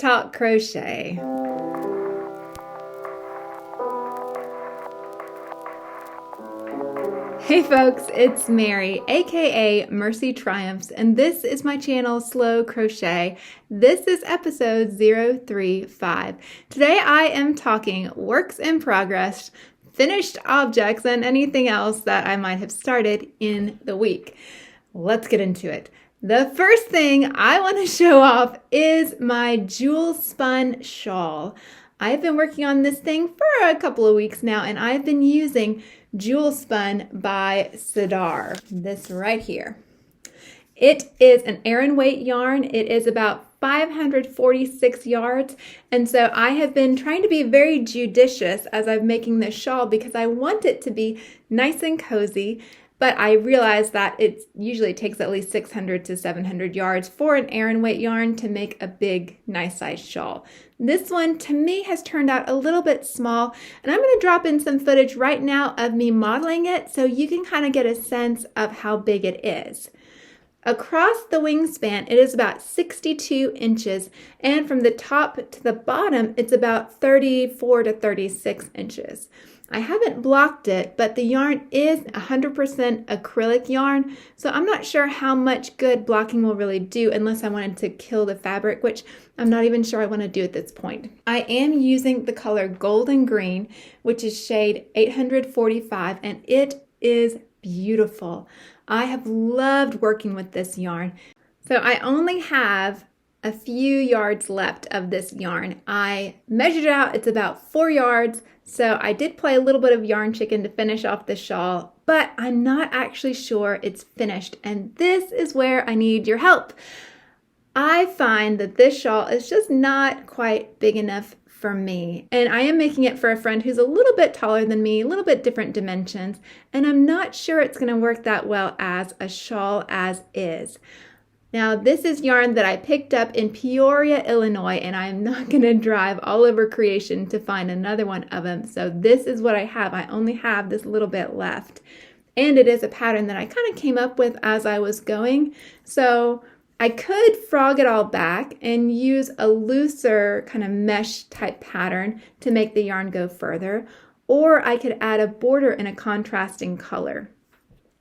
talk crochet. Hey folks, it's Mary, aka MercyTriumphs, and this is my channel, Slow Crochet. This is episode 035. Today I am talking works in progress, finished objects, and anything else that I might have started in the week. Let's get into it. The first thing I want to show off is my jewel spun shawl. I've been working on this thing for a couple of weeks now, and I've been using Jewel Spun by Sidar, this right here. It is an Aran weight yarn. It is about 546 yards, and so I have been trying to be very judicious as I'm making this shawl because I want it to be nice and cozy, but I realize that it usually takes at least 600 to 700 yards for an Aran weight yarn to make a big, nice size shawl. This one, to me, has turned out a little bit small, and I'm going to drop in some footage right now of me modeling it so you can kind of get a sense of how big it is. Across the wingspan, it is about 62 inches, and from the top to the bottom, it's about 34 to 36 inches. I haven't blocked it, but the yarn is 100% acrylic yarn, so I'm not sure how much good blocking will really do unless I wanted to kill the fabric, which I'm not even sure I want to do at this point. I am using the color Golden Green, which is shade 845, and it is beautiful. I have loved working with this yarn. So I only have a few yards left of this yarn. I measured it out, it's about 4 yards. So I did play a little bit of yarn chicken to finish off the shawl, but I'm not actually sure it's finished. And this is where I need your help. I find that this shawl is just not quite big enough for me. And I am making it for a friend who's a little bit taller than me, a little bit different dimensions. And I'm not sure it's gonna work that well as a shawl as is. Now, this is yarn that I picked up in Peoria, Illinois, and I'm not going to drive all over Creation to find another one of them. So this is what I have. I only have this little bit left. And it is a pattern that I kind of came up with as I was going. So I could frog it all back and use a looser kind of mesh type pattern to make the yarn go further. Or I could add a border in a contrasting color.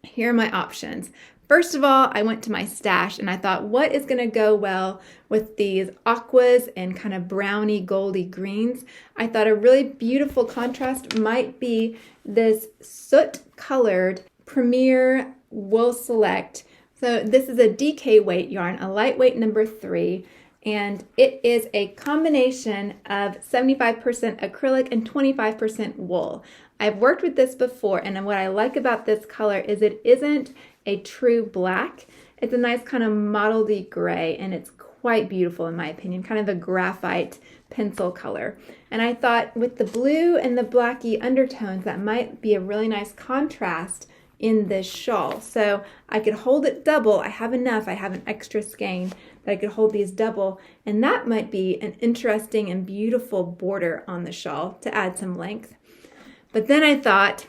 Here are my options. First of all, I went to my stash and I thought, what is going to go well with these aquas and kind of browny goldy greens? I thought a really beautiful contrast might be this soot colored Premier Wool Select. So this is a DK weight yarn, a lightweight number 3, and it is a combination of 75% acrylic and 25% wool. I've worked with this before, and what I like about this color is it isn't a true black. It's a nice kind of mottledy gray, and it's quite beautiful in my opinion, kind of a graphite pencil color. And I thought with the blue and the blacky undertones, that might be a really nice contrast in this shawl. So I could hold it double. I have enough. I have an extra skein that I could hold these double, and that might be an interesting and beautiful border on the shawl to add some length. But then I thought,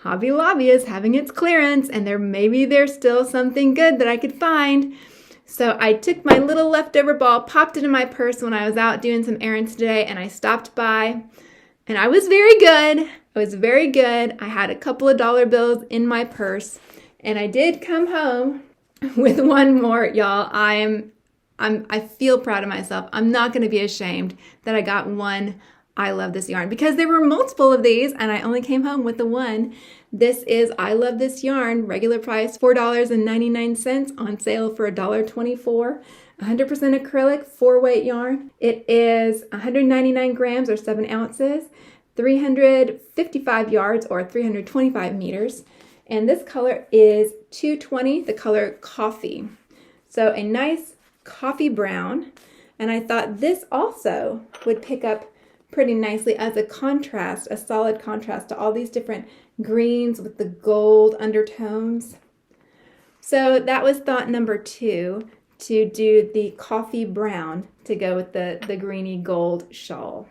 Hobby Lobby is having its clearance, and maybe there's still something good that I could find. So I took my little leftover ball, popped it in my purse when I was out doing some errands today, and I stopped by, and I was very good. I was very good. I had a couple of dollar bills in my purse, and I did come home with one more, y'all. I feel proud of myself. I'm not going to be ashamed that I got one. I love this yarn because there were multiple of these and I only came home with the one. This is I Love This Yarn, regular price $4.99, on sale for $1.24. 100% acrylic 4-weight yarn. It is 199 grams or 7 ounces, 355 yards or 325 meters. And this color is 220, the color Coffee. So a nice coffee brown. And I thought this also would pick up pretty nicely as a contrast, a solid contrast to all these different greens with the gold undertones. So that was thought number 2, to do the coffee brown to go with the greeny gold shawl.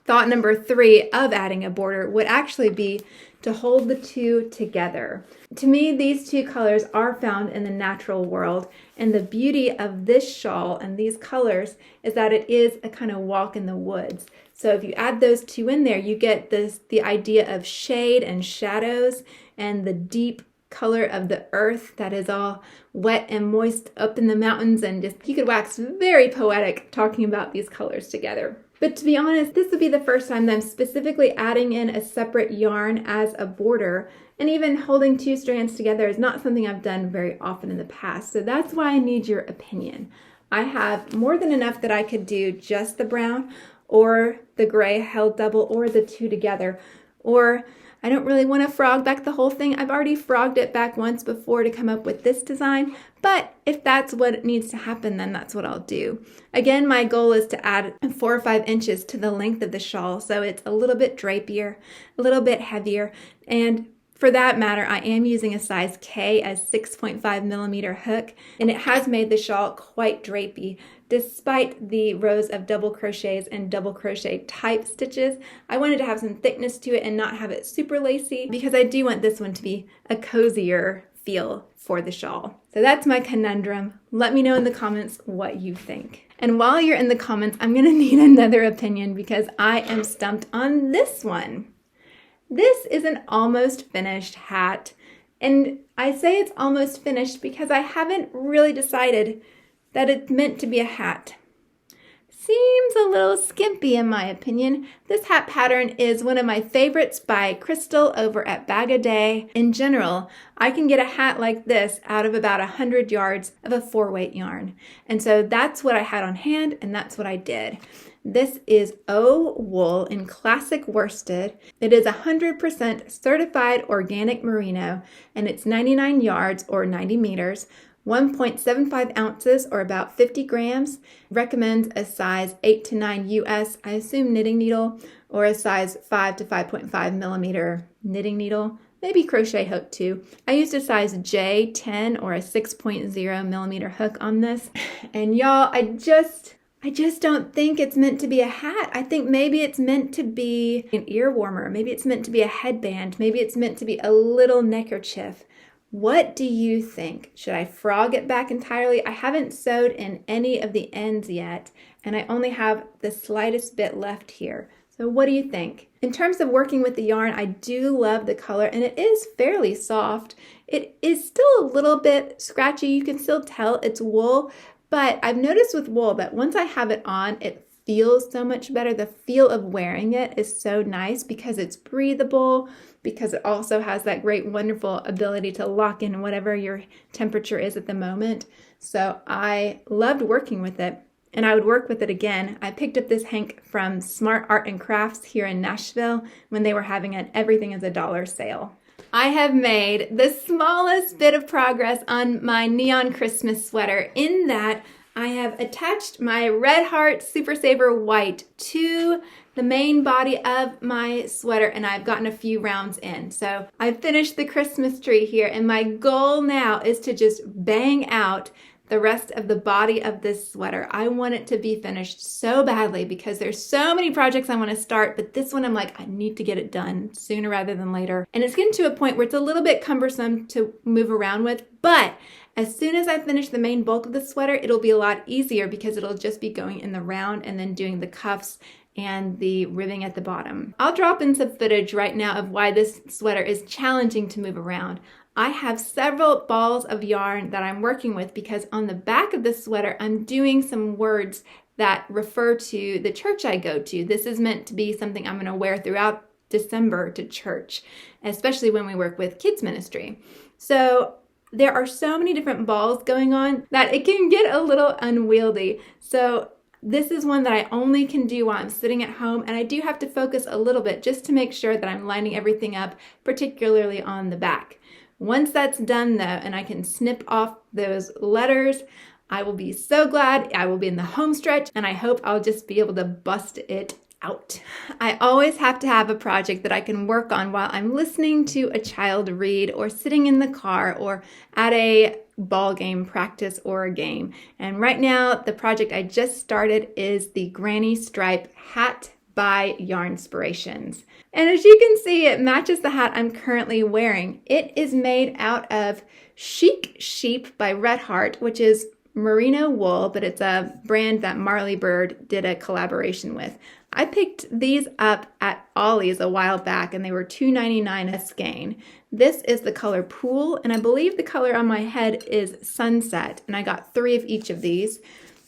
thought number 3 of adding a border would actually be to hold the two together. To me, these two colors are found in the natural world, and the beauty of this shawl and these colors is that it is a kind of walk in the woods. So if you add those two in there, you get the idea of shade and shadows and the deep color of the earth that is all wet and moist up in the mountains, and just you could wax very poetic talking about these colors together. But to be honest, this would be the first time that I'm specifically adding in a separate yarn as a border, and even holding two strands together is not something I've done very often in the past. So that's why I need your opinion. I have more than enough that I could do just the brown or the gray held double or the two together, or I don't really want to frog back the whole thing. I've already frogged it back once before to come up with this design, but if that's what needs to happen, then that's what I'll do. Again, my goal is to add 4 or 5 inches to the length of the shawl, so it's a little bit drapier, a little bit heavier, and for that matter, I am using a size K as 6.5 millimeter hook, and it has made the shawl quite drapey. Despite the rows of double crochets and double crochet type stitches, I wanted to have some thickness to it and not have it super lacy, because I do want this one to be a cozier feel for the shawl. So that's my conundrum. Let me know in the comments what you think. And while you're in the comments, I'm going to need another opinion because I am stumped on this one. This is an almost finished hat, and I say it's almost finished because I haven't really decided that it's meant to be a hat. Seems a little skimpy in my opinion. This hat pattern is one of my favorites by Crystal over at Bag A Day. In general, I can get a hat like this out of about 100 yards of a 4-weight yarn. And so that's what I had on hand, and that's what I did. This is O wool in classic worsted. It is 100% certified organic merino, and it's 99 yards or 90 meters, 1.75 ounces or about 50 grams. Recommends a size 8 to 9 US, I assume knitting needle, or a size 5 to 5.5 millimeter knitting needle. Maybe crochet hook too. I used a size J10 or a 6.0 millimeter hook on this. And y'all, I just don't think it's meant to be a hat. I think maybe it's meant to be an ear warmer. Maybe it's meant to be a headband. Maybe it's meant to be a little neckerchief. What do you think? Should I frog it back entirely? I haven't sewed in any of the ends yet, and I only have the slightest bit left here. So what do you think? In terms of working with the yarn, I do love the color, and it is fairly soft. It is still a little bit scratchy. You can still tell it's wool, but I've noticed with wool that once I have it on, it feels so much better. The feel of wearing it is so nice because it's breathable, because it also has that great, wonderful ability to lock in whatever your temperature is at the moment. So I loved working with it, and I would work with it again. I picked up this hank from Smart Art and Crafts here in Nashville when they were having an everything is a $1 sale. I have made the smallest bit of progress on my neon Christmas sweater in that I have attached my Red Heart Super Saver White to the main body of my sweater, and I've gotten a few rounds in. So I've finished the Christmas tree here, and my goal now is to just bang out the rest of the body of this sweater. I want it to be finished so badly because there's so many projects I want to start, but this one I'm like, I need to get it done sooner rather than later. And it's getting to a point where it's a little bit cumbersome to move around with, but as soon as I finish the main bulk of the sweater, it'll be a lot easier because it'll just be going in the round and then doing the cuffs and the ribbing at the bottom. I'll drop in some footage right now of why this sweater is challenging to move around. I have several balls of yarn that I'm working with because on the back of the sweater, I'm doing some words that refer to the church I go to. This is meant to be something I'm going to wear throughout December to church, especially when we work with kids ministry. So there are so many different balls going on that it can get a little unwieldy. So this is one that I only can do while I'm sitting at home, and I do have to focus a little bit just to make sure that I'm lining everything up, particularly on the back. Once that's done though, and I can snip off those letters, I will be so glad. I will be in the home stretch, and I hope I'll just be able to bust it out. I always have to have a project that I can work on while I'm listening to a child read or sitting in the car or at a ball game practice or a game. And right now, the project I just started is the Granny Stripe Hat by Yarnspirations. And as you can see, it matches the hat I'm currently wearing. It is made out of Chic Sheep by Red Heart, which is merino wool, but it's a brand that Marley Bird did a collaboration with. I picked these up at Ollie's a while back, and they were $2.99 a skein. This is the color Pool, and I believe the color on my head is Sunset, and I got 3 of each of these.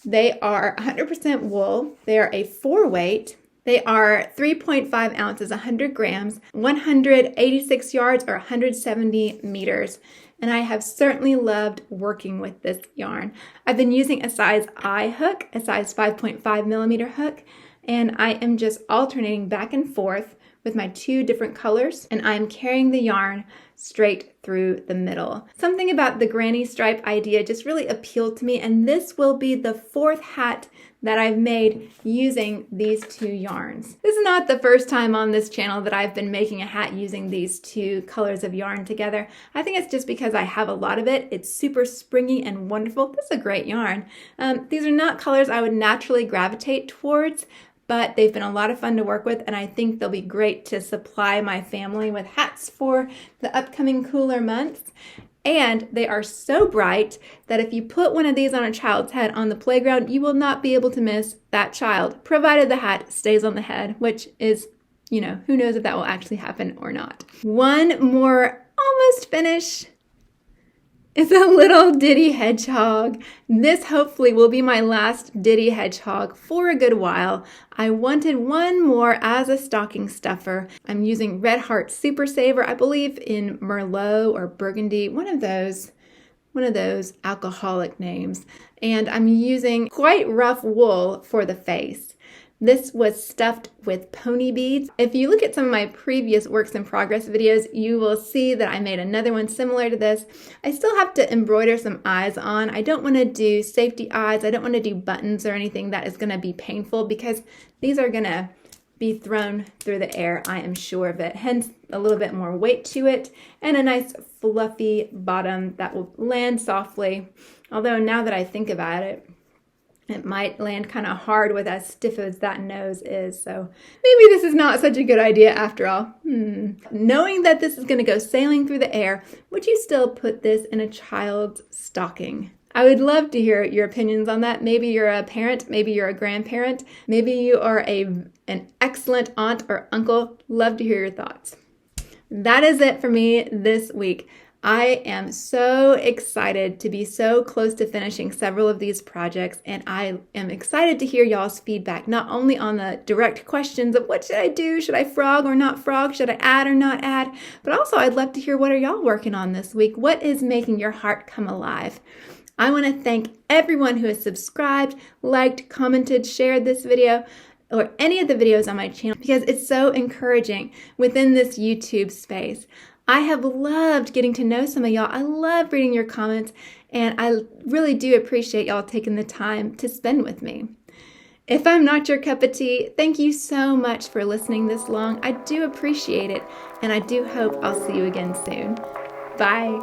They are 100% wool. They are a 4-weight. They are 3.5 ounces, 100 grams, 186 yards or 170 meters. And I have certainly loved working with this yarn. I've been using a size I hook, a size 5.5 millimeter hook, and I am just alternating back and forth with my 2 different colors, and I'm carrying the yarn straight through the middle. Something about the granny stripe idea just really appealed to me, and this will be the 4th hat that I've made using these 2 yarns. This is not the first time on this channel that I've been making a hat using these 2 colors of yarn together. I think it's just because I have a lot of it. It's super springy and wonderful. This is a great yarn. These are not colors I would naturally gravitate towards, but they've been a lot of fun to work with, and I think they'll be great to supply my family with hats for the upcoming cooler months. And they are so bright that if you put one of these on a child's head on the playground, you will not be able to miss that child, provided the hat stays on the head, which is, you know, who knows if that will actually happen or not. One more almost finish. It's a little Diddy Hedgehog. This hopefully will be my last Diddy Hedgehog for a good while. I wanted one more as a stocking stuffer. I'm using Red Heart Super Saver, I believe in Merlot or Burgundy, one of those alcoholic names. And I'm using quite rough wool for the face. This was stuffed with pony beads. If you look at some of my previous works in progress videos, you will see that I made another one similar to this. I still have to embroider some eyes on. I don't want to do safety eyes. I don't want to do buttons or anything that is going to be painful because these are going to be thrown through the air, I am sure of it. Hence a little bit more weight to it and a nice fluffy bottom that will land softly. Although now that I think about it, it might land kind of hard with as stiff as that nose is, so maybe this is not such a good idea after all. Knowing that this is going to go sailing through the air, would you still put this in a child's stocking? I would love to hear your opinions on that. Maybe you're a parent, maybe you're a grandparent, maybe you are an excellent aunt or uncle. Love to hear your thoughts. That is it for me this week. I am so excited to be so close to finishing several of these projects, and I am excited to hear y'all's feedback, not only on the direct questions of what should I do, should I frog or not frog, should I add or not add, but also I'd love to hear what are y'all working on this week, what is making your heart come alive. I want to thank everyone who has subscribed, liked, commented, shared this video, or any of the videos on my channel, because it's so encouraging within this YouTube space. I have loved getting to know some of y'all. I love reading your comments, and I really do appreciate y'all taking the time to spend with me. If I'm not your cup of tea, thank you so much for listening this long. I do appreciate it, and I do hope I'll see you again soon. Bye.